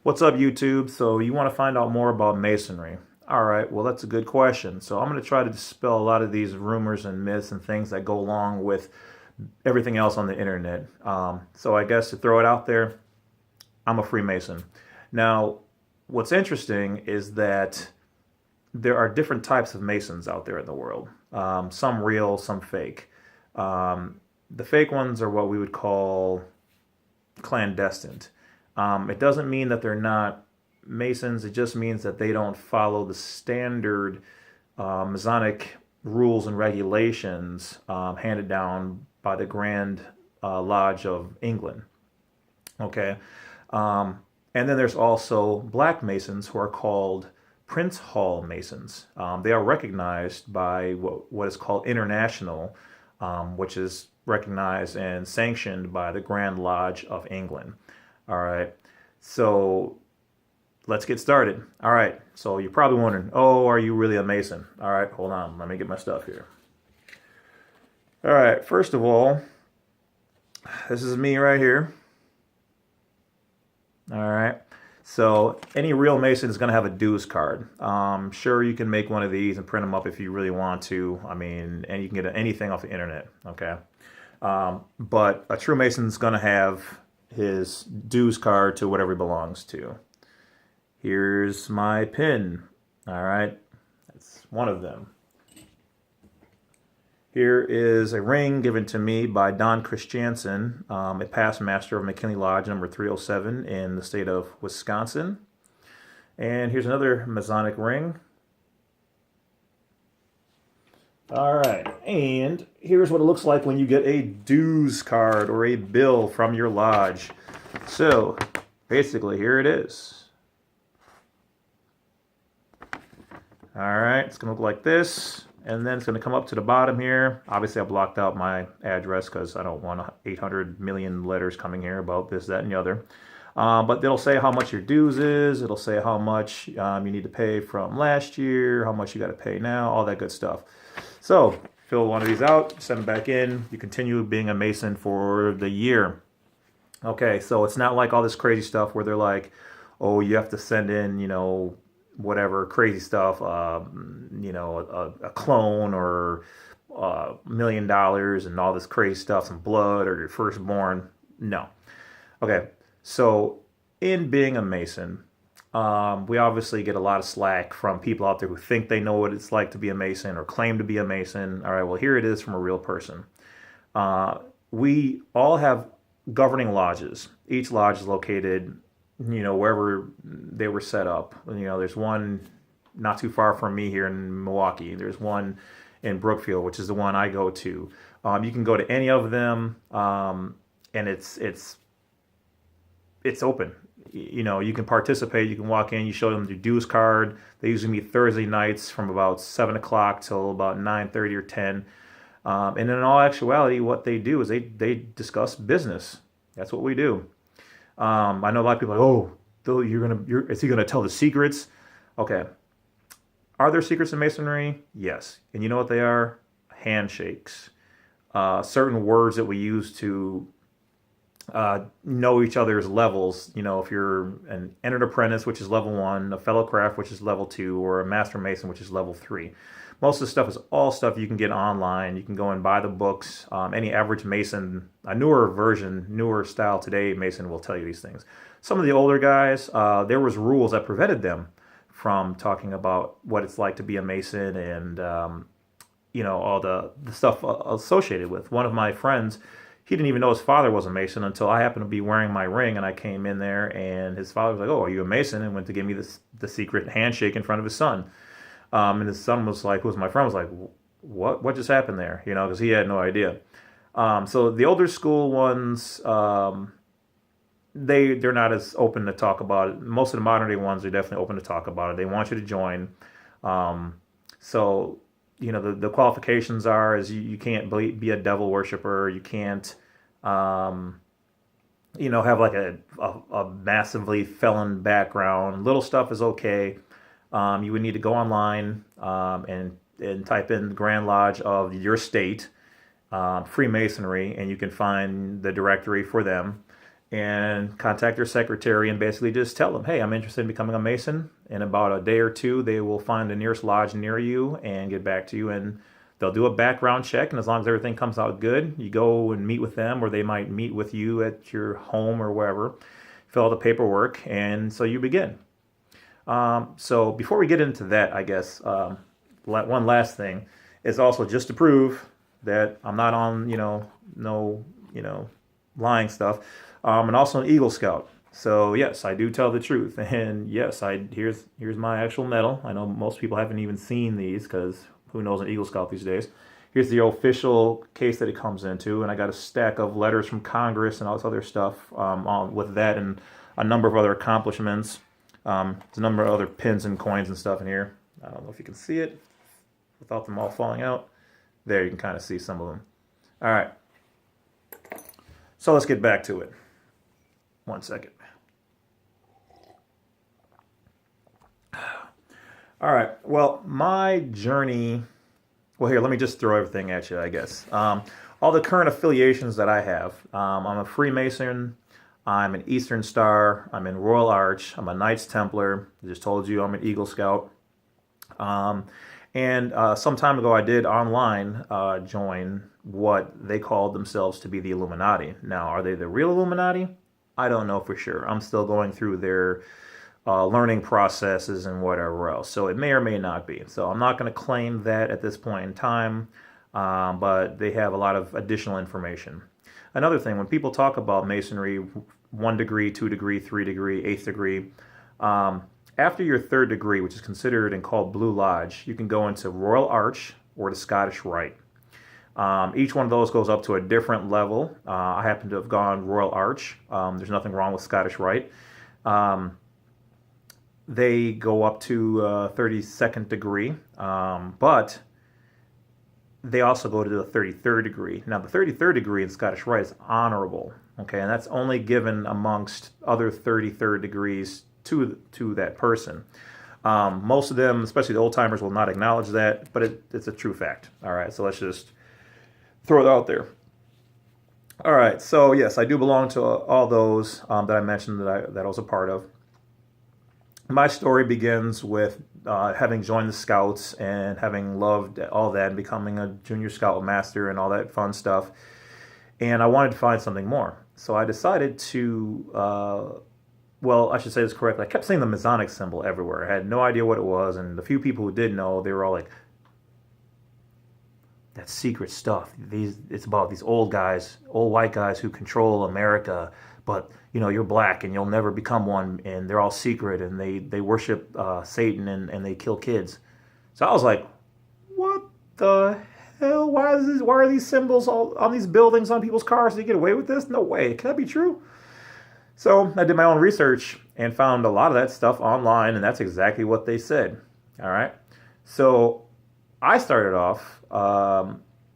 What's up, YouTube? So you want to find out more about Masonry? All right, well, that's a good question. So I'm going to try to dispel a lot of these rumors and myths and things that go along with everything else on the internet. So I guess to throw it out there, I'm a Freemason. Now, what's interesting is that there are different types of Masons out there in the world. Some real, some fake. The fake ones are what we would call clandestine. It doesn't mean that they're not Masons. It just means that they don't follow the standard Masonic rules and regulations handed down by the Grand Lodge of England. Okay. And then there's also black Masons who are called Prince Hall Masons. They are recognized by what is called international, which is recognized and sanctioned by the Grand Lodge of England. All right, so let's get started. All right, so you're probably wondering, oh, are you really a Mason? All right, hold on, let me get my stuff here. All right, first of all, this is me right here. All right, so any real Mason is going to have a dues card. Sure, you can make one of these and print them up if you really want to. I mean, and you can get anything off the internet, okay? But a true Mason is going to have his dues card to whatever he belongs to. Here's my pin. All right, that's one of them. Here is a ring given to me by Don Christiansen, a past master of McKinley Lodge number 307 in the state of Wisconsin. And here's another Masonic ring. All right, and here's what it looks like when you get a dues card or a bill from your lodge. So, basically, here it is. All right, it's going to look like this, and then it's going to come up to the bottom here. Obviously, I blocked out my address because I don't want 800 million letters coming here about this, that, and the other. But it'll say how much your dues is. It'll say how much you need to pay from last year, how much you got to pay now, all that good stuff. So fill one of these out, send them back in. You continue being a Mason for the year. Okay, so it's not like all this crazy stuff where they're like, oh, you have to send in, whatever crazy stuff, a clone or $1 million and all this crazy stuff, some blood or your firstborn. No. Okay, so in being a Mason, we obviously get a lot of slack from people out there who think they know what it's like to be a Mason or claim to be a Mason. All right, well, here it is from a real person. We all have governing lodges. Each lodge is located, wherever they were set up. There's one not too far from me here in Milwaukee. There's one in Brookfield, which is the one I go to. You can go to any of them, and it's open. You can participate. You can walk in. You show them your dues card. They usually meet Thursday nights from about 7 o'clock till about 9:30 or 10. And in all actuality, what they do is they discuss business. That's what we do. I know a lot of people are like, oh, is he gonna tell the secrets? Okay. Are there secrets in Masonry? Yes. And you know what they are? Handshakes. Certain words that we use to know each other's levels. If you're an entered apprentice, which is level 1, a fellow craft, which is level 2, or a master mason, which is level 3. Most of the stuff is all stuff you can get online. You can go and buy the books. Any average Mason, a newer version, newer style today Mason will tell you these things. Some of the older guys, there was rules that prevented them from talking about what it's like to be a Mason and all the stuff associated with. One of my friends, he didn't even know his father was a Mason until I happened to be wearing my ring, and I came in there, and his father was like, oh, are you a Mason? And went to give me the secret handshake in front of his son. And his son was like, who was my friend, was like, what just happened there? Because he had no idea. So the older school ones, they're not as open to talk about it. Most of the modern day ones are definitely open to talk about it. They want you to join. So the qualifications are is you can't be a devil worshiper. You can't, have like a massively felon background. Little stuff is okay. You would need to go online and type in Grand Lodge of your state, Freemasonry, and you can find the directory for them. and contact their secretary and basically just tell them, hey, I'm interested in becoming a Mason. In about a day or two, they will find the nearest lodge near you and get back to you, and they'll do a background check, and as long as everything comes out good, you go and meet with them, or they might meet with you at your home or wherever, fill out the paperwork, and so you begin. So before we get into that, I guess one last thing is also just to prove that I'm not on, lying stuff. And also an Eagle Scout. So yes, I do tell the truth, and yes, here's my actual medal. I know most people haven't even seen these because who knows an Eagle Scout these days. Here's the official case that it comes into, and I got a stack of letters from Congress and all this other stuff with that and a number of other accomplishments. There's a number of other pins and coins and stuff in here. I don't know if you can see it without them all falling out. There, you can kind of see some of them. All right. So let's get back to it. One second. All right. Well, my journey. Well, here, let me just throw everything at you, I guess. All the current affiliations that I have. I'm a Freemason. I'm an Eastern Star. I'm in Royal Arch. I'm a Knights Templar. I just told you I'm an Eagle Scout. And some time ago, I did online join what they called themselves to be the Illuminati. Now, are they the real Illuminati? I don't know for sure. I'm still going through their learning processes and whatever else. So it may or may not be. So I'm not going to claim that at this point in time, but they have a lot of additional information. Another thing, when people talk about Masonry, 1 degree, 2 degree, 3 degree, 8th degree, after your 3rd degree, which is considered and called Blue Lodge, you can go into Royal Arch or the Scottish Rite. Each one of those goes up to a different level. I happen to have gone Royal Arch. There's nothing wrong with Scottish Rite. They go up to 32nd degree, but they also go to the 33rd degree. Now, the 33rd degree in Scottish Rite is honorable, okay, and that's only given amongst other 33rd degrees to that person. Most of them, especially the old-timers, will not acknowledge that, but it's a true fact. All right, so let's just throw it out there. All right, so yes, I do belong to all those that I mentioned that I was a part of. My story begins with having joined the Scouts and having loved all that and becoming a Junior Scout Master and all that fun stuff. And I wanted to find something more. So I decided to, well, I should say this correctly. I kept seeing the Masonic symbol everywhere. I had no idea what it was. And the few people who did know, they were all like, that's secret stuff. It's about these old guys, old white guys who control America. But, you know, you're black and you'll never become one, and they're all secret, and they worship Satan and they kill kids. So I was like, what the hell? Why are these symbols all on these buildings, on people's cars? Did they get away with this? No way. Can that be true? So I did my own research and found a lot of that stuff online, and that's exactly what they said. All right. So I started off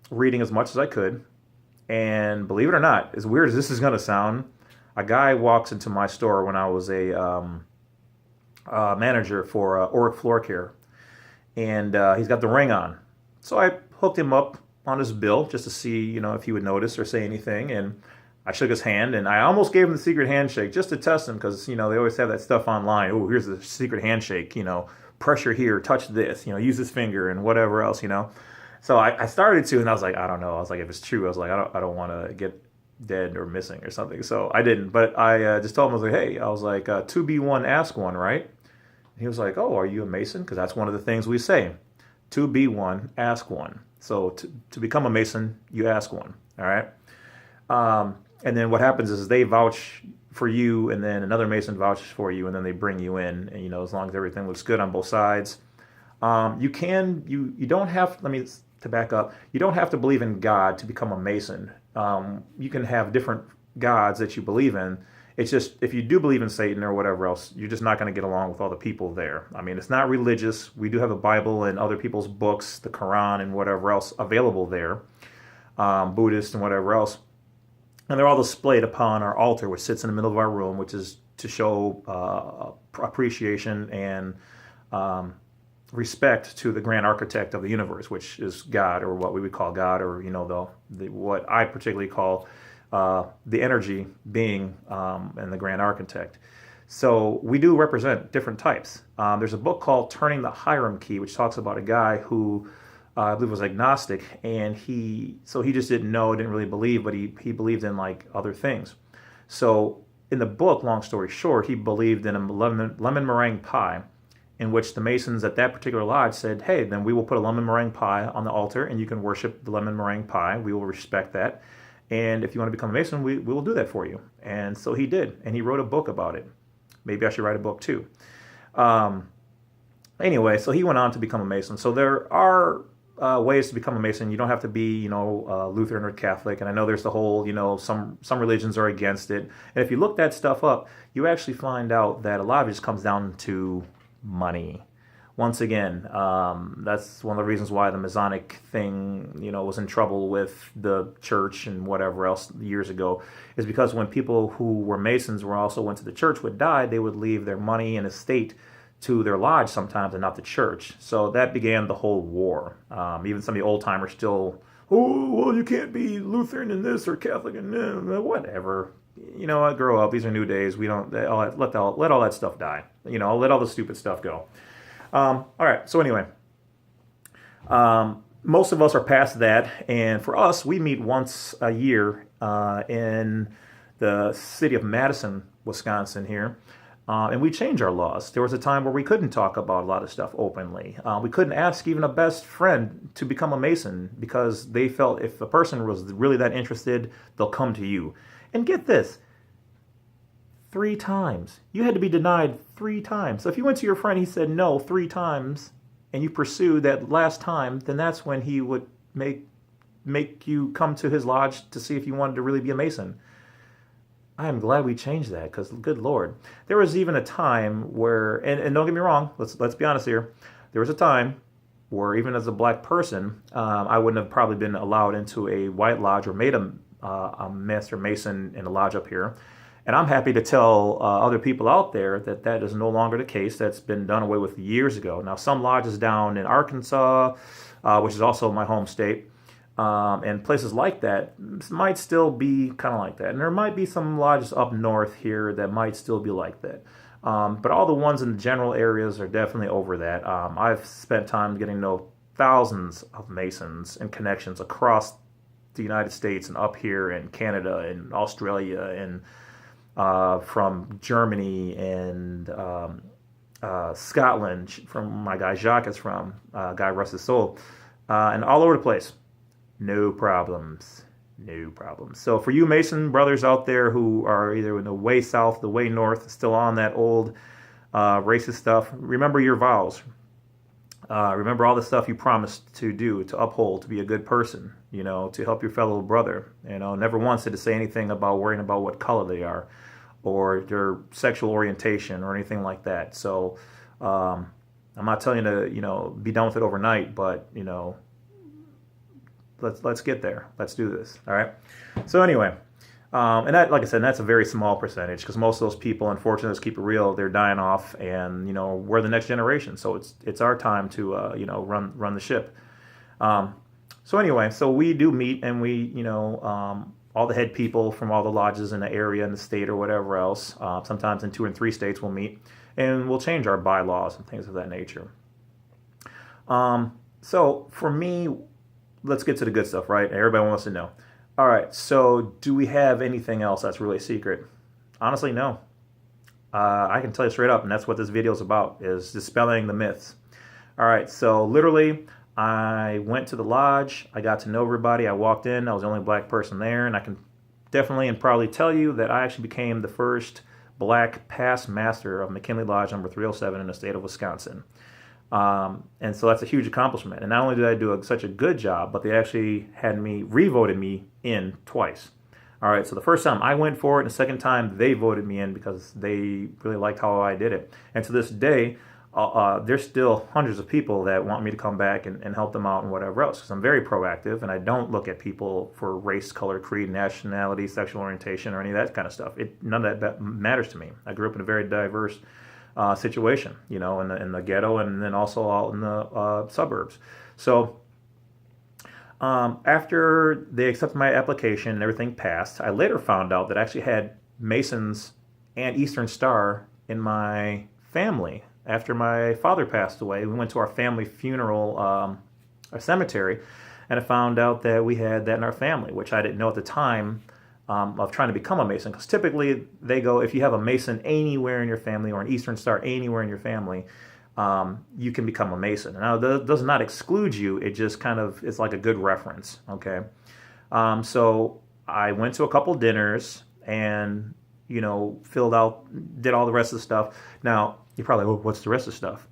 reading as much as I could, and believe it or not, as weird as this is going to sound, a guy walks into my store when I was a manager for Auric Floor Care, and he's got the ring on. So I hooked him up on his bill just to see, you know, if he would notice or say anything, and I shook his hand, and I almost gave him the secret handshake just to test him because, you know, they always have that stuff online. Oh, here's the secret handshake, you know, pressure here, touch this, you know, use this finger and whatever else, you know. So I started to, and I was like, I don't know. I was like, if it's true, I was like, I don't want to get dead or missing or something. So I didn't, but I just told him, I was like, hey, I was like, 2B1, ask one, right? And he was like, oh, are you a Mason? Because that's one of the things we say. 2B1, ask one. So to become a Mason, you ask one, all right? And then what happens is they vouch for you, and then another Mason vouches for you, and then they bring you in, and, you know, as long as everything looks good on both sides. You don't have, to back up, you don't have to believe in God to become a Mason. You can have different gods that you believe in. It's just, if you do believe in Satan or whatever else, you're just not going to get along with all the people there. I mean, it's not religious. We do have a Bible and other people's books, the Quran and whatever else available there, Buddhist and whatever else. And they're all displayed upon our altar, which sits in the middle of our room, which is to show appreciation and respect to the grand architect of the universe, which is God, or what we would call God, or, you know, what I particularly call the energy being and the grand architect. So we do represent different types. There's a book called Turning the Hiram Key, which talks about a guy who I believe was agnostic, and he just didn't know, didn't really believe, but he believed in like other things. So in the book, long story short, he believed in a lemon meringue pie, in which the Masons at that particular lodge said, hey, then we will put a lemon meringue pie on the altar and you can worship the lemon meringue pie. We will respect that. And if you want to become a Mason, we will do that for you. And so he did. And he wrote a book about it. Maybe I should write a book too. Anyway, so he went on to become a Mason. So there are ways to become a Mason. You don't have to be, Lutheran or Catholic. And I know there's the whole, some religions are against it. And if you look that stuff up, you actually find out that a lot of it just comes down to money. Once again, that's one of the reasons why the Masonic thing, was in trouble with the church and whatever else years ago, is because when people who were Masons also went to the church would die, they would leave their money and estate to their lodge sometimes and not the church. So that began the whole war. Even some of the old timers still, oh, well, you can't be Lutheran in this or Catholic and whatever. I grow up. These are new days. We don't let all that stuff die. Let all the stupid stuff go. All right. So anyway, most of us are past that, and for us, we meet once a year in the city of Madison, Wisconsin here, and we change our laws. There was a time where we couldn't talk about a lot of stuff openly. We couldn't ask even a best friend to become a Mason because they felt if a person was really that interested, they'll come to you. And get this. 3 times. You had to be denied 3 times. So if you went to your friend, he said no 3 times, and you pursued that last time, then that's when he would make you come to his lodge to see if you wanted to really be a Mason. I am glad we changed that, because good Lord. There was even a time where, and don't get me wrong, let's be honest here, there was a time where even as a black person, I wouldn't have probably been allowed into a white lodge or made a Master Mason in a lodge up here. And I'm happy to tell other people out there that that is no longer the case. That's been done away with years ago. Now, some lodges down in Arkansas, which is also my home state, and places like that might still be kind of like that. And there might be some lodges up north here that might still be like that. But all the ones in the general areas are definitely over that. I've spent time getting to know thousands of Masons and connections across the United States and up here in Canada and Australia and from Germany and Scotland, from my guy Jacques is from, guy Russ is Soul, and all over the place. No problems. No problems. So for you Mason brothers out there who are either in the way south, the way north, still on that old racist stuff, remember your vows. Remember all the stuff you promised to do, to uphold, to be a good person, to help your fellow brother. Never once did it say anything about worrying about what color they are or their sexual orientation or anything like that. So I'm not telling you to, be done with it overnight, but, let's get there. Let's do this. All right. So anyway, and that, like I said, that's a very small percentage because most of those people, unfortunately, let's keep it real, they're dying off, and we're the next generation. So it's our time to run the ship. So anyway, so we do meet, and we all the head people from all the lodges in the area, in the state, or whatever else. Sometimes in 2 and 3 states we'll meet, and we'll change our bylaws and things of that nature. So for me, let's get to the good stuff, right? Everybody wants to know. All right, so do we have anything else that's really secret? Honestly, no. I can tell you straight up, and that's what this video is about, is dispelling the myths. All right, so literally, I went to the lodge. I got to know everybody. I walked in. I was the only black person there, and I can definitely and proudly tell you that I actually became the first black past master of McKinley Lodge number 307 in the state of Wisconsin. And so that's a huge accomplishment. And not only did I do such a good job, but they actually revoted me in twice. All right, so the first time I went for it, and the second time they voted me in because they really liked how I did it. And to this day, there's still hundreds of people that want me to come back and help them out and whatever else, because I'm very proactive, and I don't look at people for race, color, creed, nationality, sexual orientation, or any of that kind of stuff. None of that matters to me. I grew up in a very diverse situation, in the ghetto, and then also out in the suburbs. So After they accepted my application and everything passed, I later found out that I actually had Masons and Eastern Star in my family. After my father passed away, we went to our family funeral, our cemetery, and I found out that we had that in our family, which I didn't know at the time of trying to become a Mason. Because typically they go, if you have a Mason anywhere in your family or an Eastern Star anywhere in your family, you can become a Mason. Now, that does not exclude you. It just kind of is like a good reference, okay? So I went to a couple dinners and, filled out, did all the rest of the stuff. Now, you're probably, well, what's the rest of the stuff?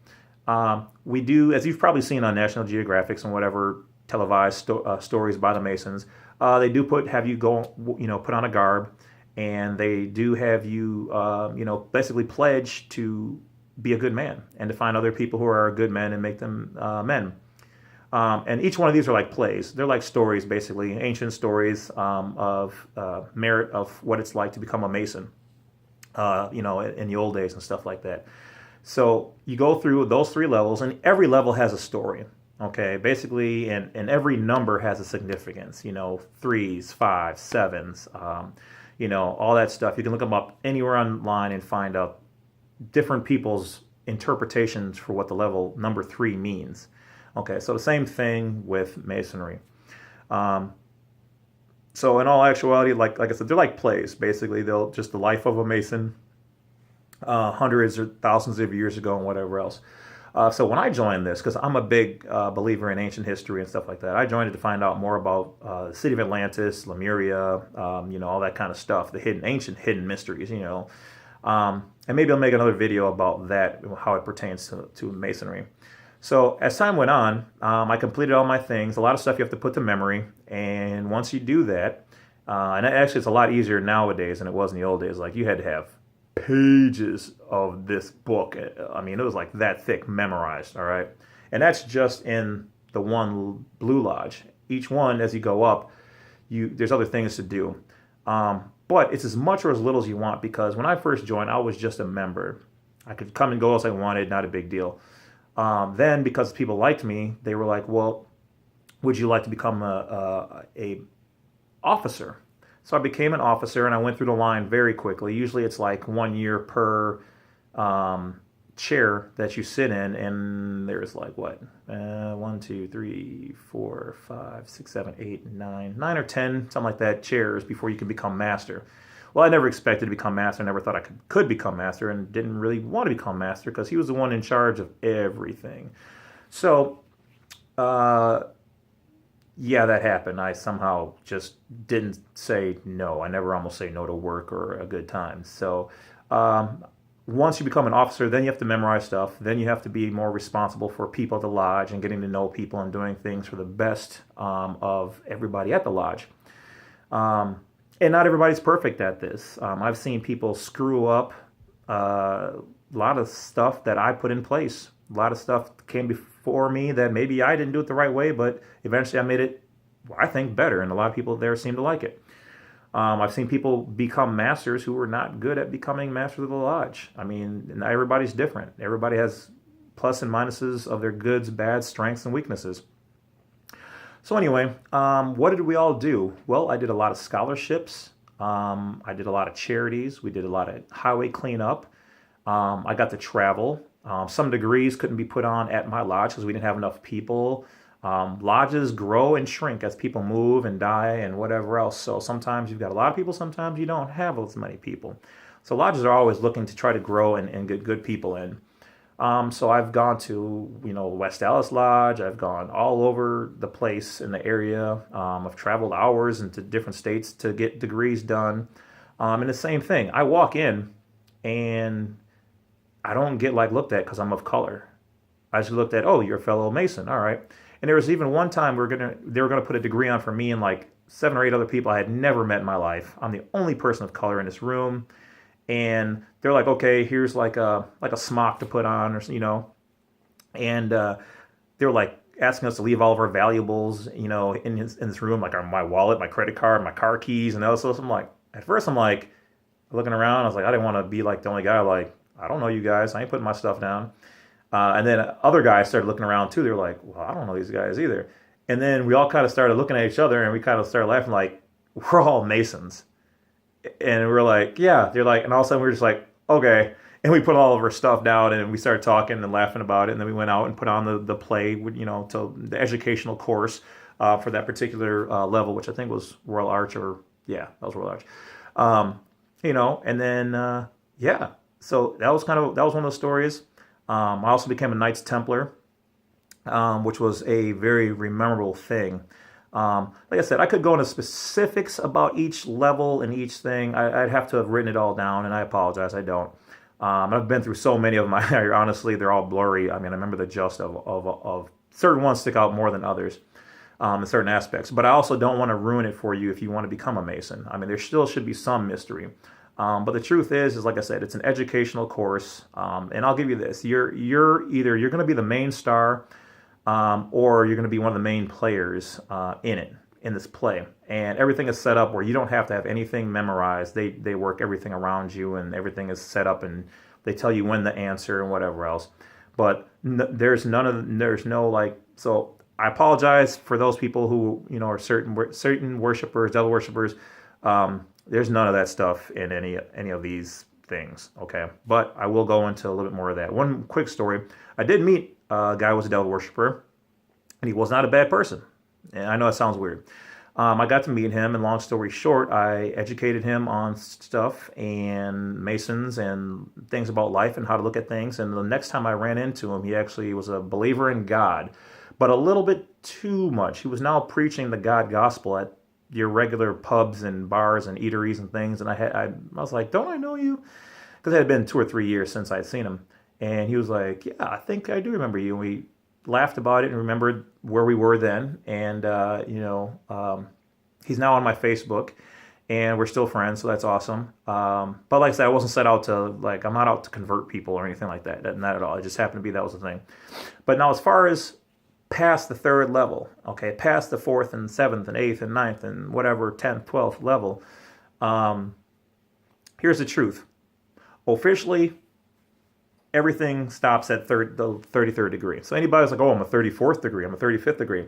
We do, as you've probably seen on National Geographic and whatever televised stories by the Masons, they do have you go, put on a garb, and they do have you, basically pledge to be a good man and to find other people who are good men and make them men. And each one of these are like plays. They're like stories, basically, ancient stories of merit of what it's like to become a Mason, in the old days and stuff like that. So you go through those 3 levels, and every level has a story. Okay, basically, and every number has a significance. 3s, 5s, 7s, all that stuff. You can look them up anywhere online and find out different people's interpretations for what the level number 3 means. Okay, so the same thing with Masonry. So in all actuality, like I said, they're like plays. Basically, they'll just the life of a Mason, hundreds or thousands of years ago and whatever else. So when I joined this, because I'm a big believer in ancient history and stuff like that, I joined it to find out more about the city of Atlantis, Lemuria, all that kind of stuff, the ancient hidden mysteries, and maybe I'll make another video about that, how it pertains to Masonry. So as time went on, I completed all my things. A lot of stuff you have to put to memory, and once you do that, and actually it's a lot easier nowadays than it was in the old days. Like, you had to have pages of this book. I mean, it was like that thick, memorized, all right? And that's just in the one Blue Lodge. Each one, as you go up, there's other things to do. But it's as much or as little as you want, because when I first joined, I was just a member. I could come and go as I wanted, not a big deal. Then, because people liked me, they were like, well, would you like to become a officer? So I became an officer, and I went through the line very quickly. Usually it's like 1 year per chair that you sit in, and there's like, 1, 2, 3, 4, 5, 6, 7, 8, 9 or 10, something like that, chairs before you can become master. Well, I never expected to become master. I never thought I could become master, and didn't really want to become master because he was the one in charge of everything. So, yeah, that happened. I somehow just didn't say no. I never almost say no to work or a good time. So once you become an officer, then you have to memorize stuff. Then you have to be more responsible for people at the lodge and getting to know people and doing things for the best of everybody at the lodge. And not everybody's perfect at this. I've seen people screw up a lot of stuff that I put in place. A lot of stuff came before me that maybe I didn't do it the right way, but eventually I made it, I think, better, and a lot of people there seem to like it. I've seen people become masters who were not good at becoming masters of the lodge. I mean, not everybody's different. Everybody has plus and minuses of their goods, bads, strengths, and weaknesses. So anyway, what did we all do? Well, I did a lot of scholarships. I did a lot of charities. We did a lot of highway cleanup. I got to travel. Some degrees couldn't be put on at my lodge because we didn't have enough people. Lodges grow and shrink as people move and die and whatever else. So sometimes you've got a lot of people, sometimes you don't have as many people. So lodges are always looking to try to grow and get good people in. So I've gone to, West Dallas Lodge. I've gone all over the place in the area. I've traveled hours into different states to get degrees done. And the same thing, I walk in and I don't get looked at because I'm of color. I just looked at, oh, you're a fellow Mason, all right. And there was even one time they were gonna put a degree on for me and like 7 or 8 other people I had never met in my life. I'm the only person of color in this room, and they're like, okay, here's like a smock to put on, or and they were like asking us to leave all of our valuables, in this room, like my wallet, my credit card, my car keys, and all. So I'm like, at first I'm like looking around. I was like, I didn't want to be like the only guy. Like, I don't know you guys. I ain't putting my stuff down. And then other guys started looking around too. They were like, well, I don't know these guys either. And then we all kind of started looking at each other and we kind of started laughing like, we're all Masons. And we're like, yeah. They're like, and all of a sudden we were just like, okay. And we put all of our stuff down and we started talking and laughing about it. And then we went out and put on the play, to the educational course for that particular level, which I think was Royal Arch that was Royal Arch. And then, so that was one of those stories. I also became a Knights Templar, which was a very memorable thing. Like I said, I could go into specifics about each level and each thing. I'd have to have written it all down, and I apologize, I don't. I've been through so many of them. Honestly, they're all blurry. I mean, I remember the gist of certain ones stick out more than others in certain aspects. But I also don't want to ruin it for you if you want to become a Mason. I mean, there still should be some mystery. But the truth is like I said, it's an educational course. And I'll give you this: you're going to be the main star, or you're going to be one of the main players in this play. And everything is set up where you don't have to have anything memorized. They work everything around you, and everything is set up, and they tell you when the answer and whatever else. But so I apologize for those people who are certain worshipers, devil worshipers. There's none of that stuff in any of these things, okay? But I will go into a little bit more of that. One quick story. I did meet a guy who was a devil worshiper, and he was not a bad person. And I know it sounds weird. I got to meet him, and long story short, I educated him on stuff and Masons and things about life and how to look at things. And the next time I ran into him, he actually was a believer in God, but a little bit too much. He was now preaching the God gospel at your regular pubs and bars and eateries and things. And I was like, don't I know you? Because it had been 2 or 3 years since I'd seen him. And he was like, yeah, I think I do remember you. And we laughed about it and remembered where we were then. And, he's now on my Facebook, and we're still friends, so that's awesome. But like I said, I wasn't set out to, I'm not out to convert people or anything like that. Not at all. It just happened to be that was the thing. But now as far as past the 3rd level, okay, past the 4th and 7th and 8th and 9th and whatever 10th, 12th level, here's the truth. Officially, everything stops at the 33rd degree. So anybody who's like, oh, I'm a 34th degree, I'm a 35th degree.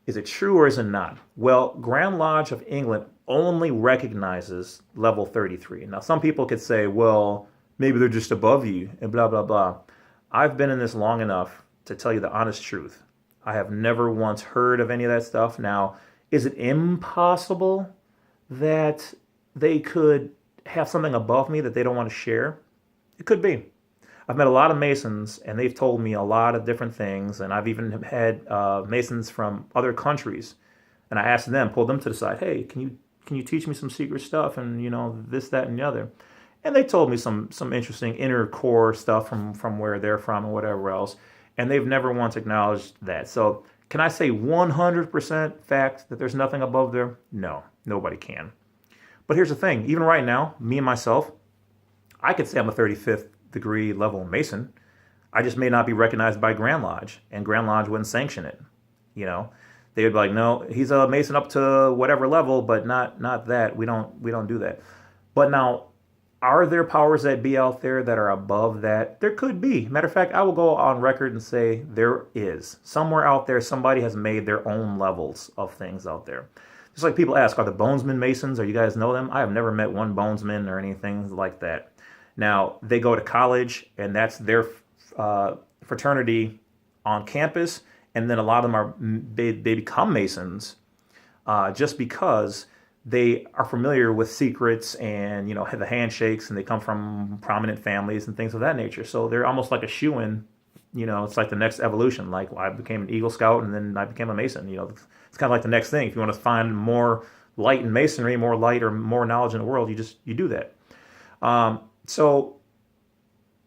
Is it true or is it not? Well, Grand Lodge of England only recognizes level 33. Now, some people could say, well, maybe they're just above you and blah, blah, blah. I've been in this long enough to tell you the honest truth. I have never once heard of any of that stuff. Now, is it impossible that they could have something above me that they don't want to share? It could be. I've met a lot of Masons, and they've told me a lot of different things, and I've even had Masons from other countries, and I asked them, pulled them to the side, hey, can you teach me some secret stuff, and this, that, and the other, and they told me some interesting inner core stuff from where they're from and whatever else, and they've never once acknowledged that. So can I say 100% fact that there's nothing above there? No, nobody can. But here's the thing, even right now, me and myself, I could say I'm a 35th degree level Mason. I just may not be recognized by Grand Lodge, and Grand Lodge wouldn't sanction it. They would be like, no, he's a Mason up to whatever level, but not that. We don't do that. But now, are there powers that be out there that are above that? There could be. Matter of fact, I will go on record and say there is. Somewhere out there, somebody has made their own levels of things out there. Just like people ask, are the Bonesmen Masons? Or you guys know them? I have never met one Bonesman or anything like that. Now, they go to college, and that's their fraternity on campus, and then a lot of them they become Masons just because they are familiar with secrets and, have the handshakes, and they come from prominent families and things of that nature. So they're almost like a shoo-in, it's like the next evolution. Like I became an Eagle Scout, and then I became a Mason. It's kind of like the next thing. If you want to find more light in Masonry, more light or more knowledge in the world, you do that. So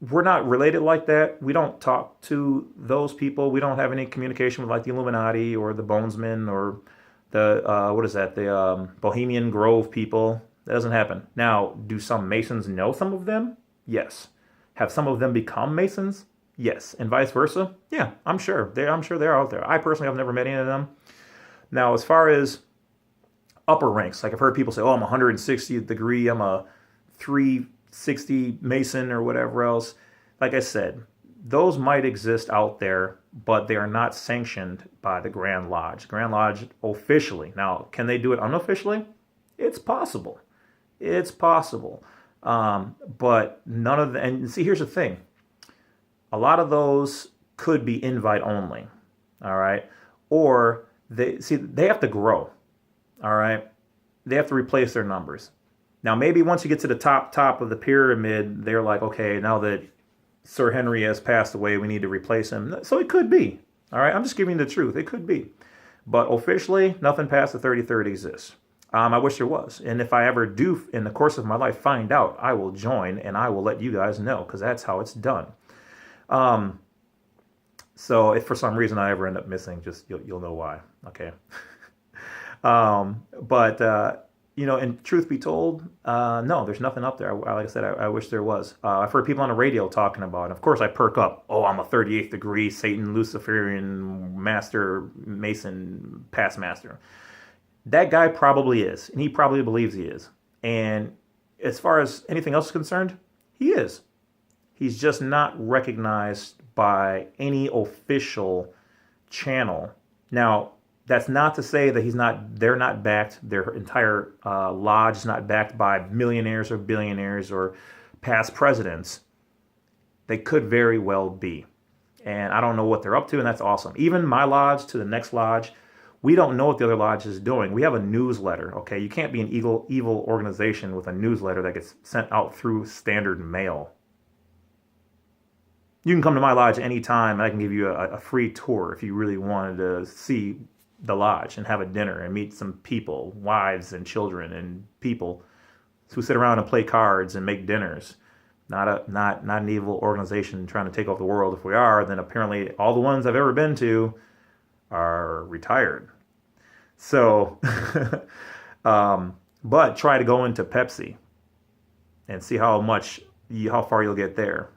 we're not related like that. We don't talk to those people. We don't have any communication with like the Illuminati or the Bonesmen or the, the Bohemian Grove people. That doesn't happen. Now, do some Masons know some of them? Yes. Have some of them become Masons? Yes. And vice versa? Yeah, I'm sure. They're out there. I personally have never met any of them. Now, as far as upper ranks, like I've heard people say, oh, I'm 160th degree, I'm a 360 Mason or whatever else. Like I said, those might exist out there but they are not sanctioned by the Grand Lodge. Grand Lodge officially. Now, can they do it unofficially? It's possible. It's possible. But none of the, and see, here's the thing. A lot of those could be invite only. All right. Or they have to grow. All right. They have to replace their numbers. Now, maybe once you get to the top of the pyramid, they're like, okay, now that Sir Henry has passed away, we need to replace him. So it could be. All right. I'm just giving you the truth. It could be. But officially, nothing past the 33rd exists. I wish there was. And if I ever do, in the course of my life, find out, I will join and I will let you guys know, because that's how it's done. So if for some reason I ever end up missing, just you'll know why. Okay. And truth be told, no, there's nothing up there. Like I said, I wish there was. I've heard people on the radio talking about it. Of course, I perk up. Oh, I'm a 38th degree Satan, Luciferian, Master, Mason, past Master. That guy probably is, and he probably believes he is. And as far as anything else is concerned, he is. He's just not recognized by any official channel. Now, that's not to say that they're not backed, their entire lodge is not backed by millionaires or billionaires or past presidents. They could very well be. And I don't know what they're up to, and that's awesome. Even my lodge to the next lodge, we don't know what the other lodge is doing. We have a newsletter, okay? You can't be an evil organization with a newsletter that gets sent out through standard mail. You can come to my lodge anytime, and I can give you a free tour if you really wanted to see the lodge and have a dinner and meet some people, wives and children and people who sit around and play cards and make dinners. Not an evil organization trying to take over the world. If we are, then apparently all the ones I've ever been to are retired. So, but try to go into Pepsi and see how far you'll get there.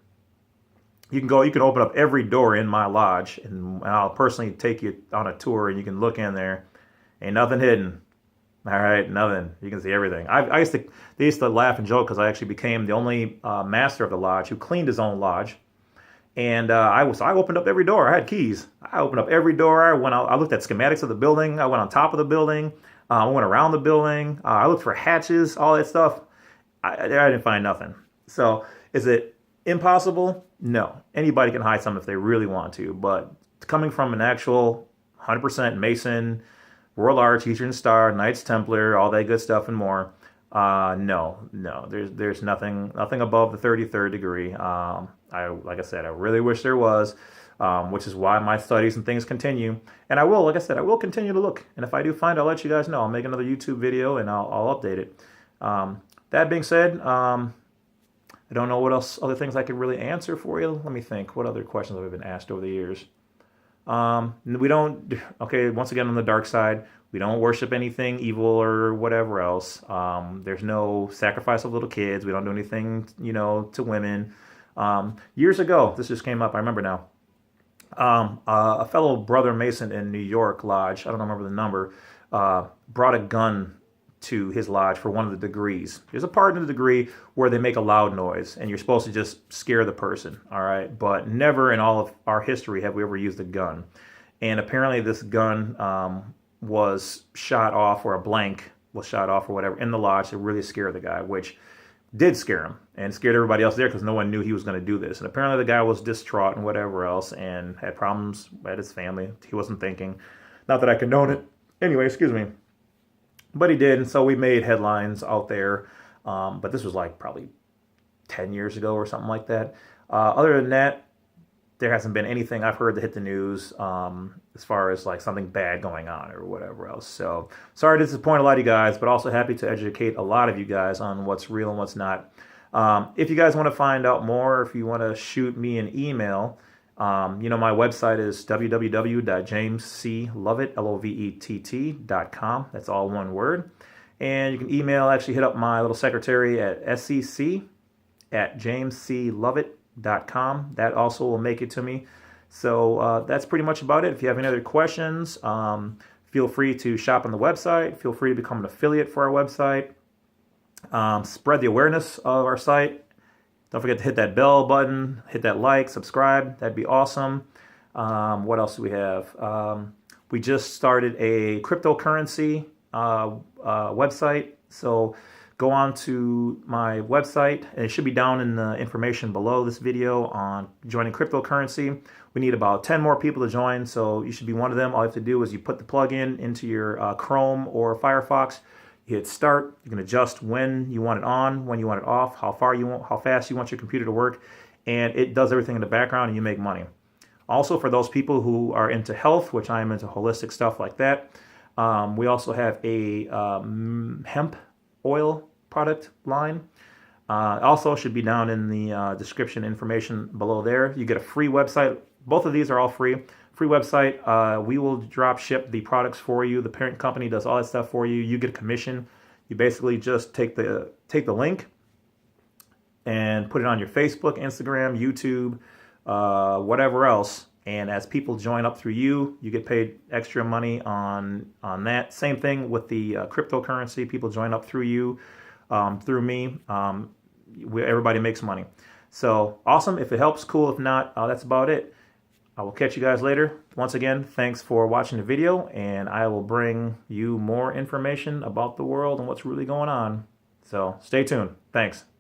You can open up every door in my lodge, and I'll personally take you on a tour, and you can look in there. Ain't nothing hidden. All right, nothing. You can see everything. They used to laugh and joke because I actually became the only master of the lodge who cleaned his own lodge. And I opened up every door. I had keys. I opened up every door. I looked at schematics of the building. I went on top of the building. I went around the building. I looked for hatches, all that stuff. I didn't find nothing. So is it impossible? No. Anybody can hide something if they really want to. But coming from an actual 100% Mason, World Arch, Eastern Star, Knights Templar, all that good stuff and more, no. There's nothing above the 33rd degree. Like I said, I really wish there was, which is why my studies and things continue. And I will, like I said, I will continue to look. And if I do find, I'll let you guys know. I'll make another YouTube video and I'll update it. That being said, I don't know what other things I could really answer for you. Let me think. What other questions have I been asked over the years? Once again, on the dark side, we don't worship anything evil or whatever else. There's no sacrifice of little kids. We don't do anything, to women. Years ago, this just came up, I remember now. A fellow brother Mason in New York lodge, I don't remember the number, brought a gun to his lodge for one of the degrees. There's a part in the degree where they make a loud noise, and you're supposed to just scare the person, all right? But never in all of our history have we ever used a gun. And apparently this gun was shot off, or a blank was shot off or whatever, in the lodge to really scare the guy, which did scare him and scared everybody else there because no one knew he was going to do this. And apparently the guy was distraught and whatever else and had problems at his family. He wasn't thinking. Not that I condone it. Anyway, excuse me. But he did, and so we made headlines out there. But this was like probably 10 years ago or something like that. Other than that, there hasn't been anything I've heard that hit the news as far as like something bad going on or whatever else. So sorry to disappoint a lot of you guys, but also happy to educate a lot of you guys on what's real and what's not. If you guys want to find out more, if you want to shoot me an email, my website is www.jamesclovett.com. That's all one word. And you can hit up my little secretary at scc@jamesclovett.com. That also will make it to me. So that's pretty much about it. If you have any other questions, feel free to shop on the website. Feel free to become an affiliate for our website. Spread the awareness of our site. Don't forget to hit that bell button, hit that like, subscribe. That'd be awesome. What else do we have? We just started a cryptocurrency website. So go on to my website, and it should be down in the information below this video on joining cryptocurrency. We need about 10 more people to join, so you should be one of them. All you have to do is you put the plugin into your Chrome or Firefox. You hit start. You can adjust when you want it on, when you want it off, how fast you want your computer to work, and it does everything in the background, and you make money. Also, for those people who are into health, which I am into holistic stuff like that, we also have a hemp oil product line. Also should be down in the description information below there. You get a free website. Both of these are all free. Free website. We will drop ship the products for you. The parent company does all that stuff for you. You get a commission. You basically just take the link and put it on your Facebook, Instagram, YouTube, whatever else. And as people join up through you, you get paid extra money on that. Same thing with the cryptocurrency. People join up through you, through me. Everybody makes money. So awesome. If it helps, cool. If not, that's about it. I will catch you guys later. Once again, thanks for watching the video, and I will bring you more information about the world and what's really going on. So stay tuned. Thanks.